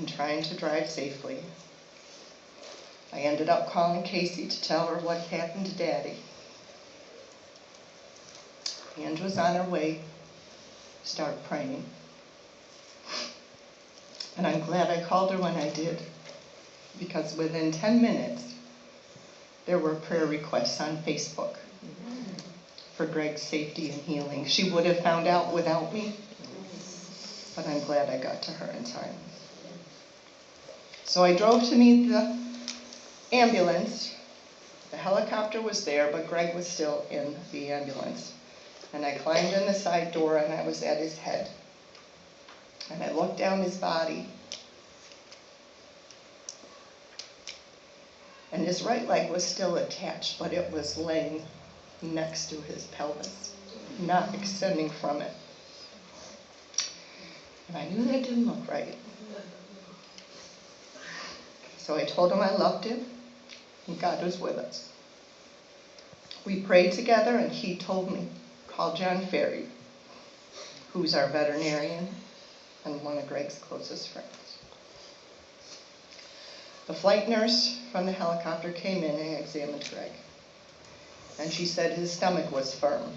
and trying to drive safely. I ended up calling Casey to tell her what happened to Daddy. Ange was on her way to start praying. And I'm glad I called her when I did, because within 10 minutes, there were prayer requests on Facebook for Greg's safety and healing. She would have found out without me, but I'm glad I got to her in time. So I drove to meet the ambulance. The helicopter was there, but Greg was still in the ambulance. And I climbed in the side door, and I was at his head. And I looked down his body. And his right leg was still attached, but it was laying next to his pelvis, not extending from it. And I knew that didn't look right. So I told him I loved him, and God was with us. We prayed together, and he told me, call John Ferry, who's our veterinarian and one of Greg's closest friends. The flight nurse from the helicopter came in and examined Greg, and she said his stomach was firm.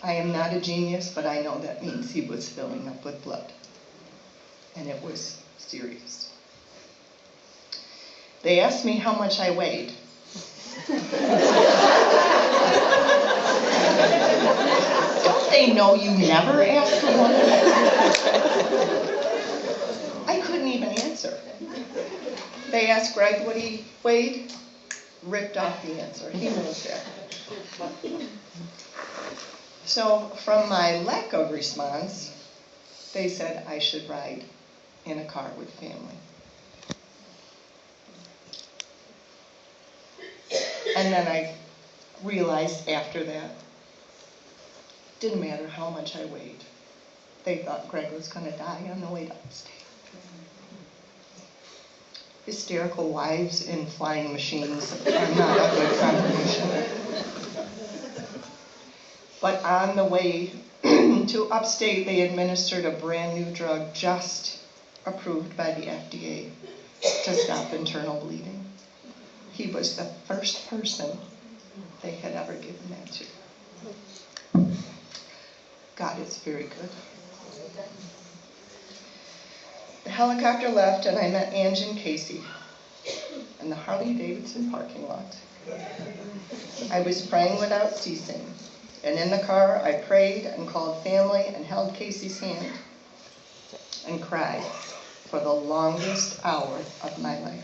I am not a genius, but I know that means he was filling up with blood, and it was serious. They asked me how much I weighed. Don't they know you never ask a woman? I couldn't even answer. They asked Greg what he weighed, ripped off the answer. He knows that. So from my lack of response, they said I should ride in a car with family. And then I realized after that, didn't matter how much I weighed. They thought Greg was going to die on the way upstate. Hysterical wives in flying machines are not a good combination. But on the way to upstate, they administered a brand new drug just approved by the FDA to stop internal bleeding. He was the first person they had ever given that to. God is very good. The helicopter left, and I met Ange and Casey in the Harley-Davidson parking lot. I was praying without ceasing, and in the car I prayed and called family and held Casey's hand and cried for the longest hour of my life.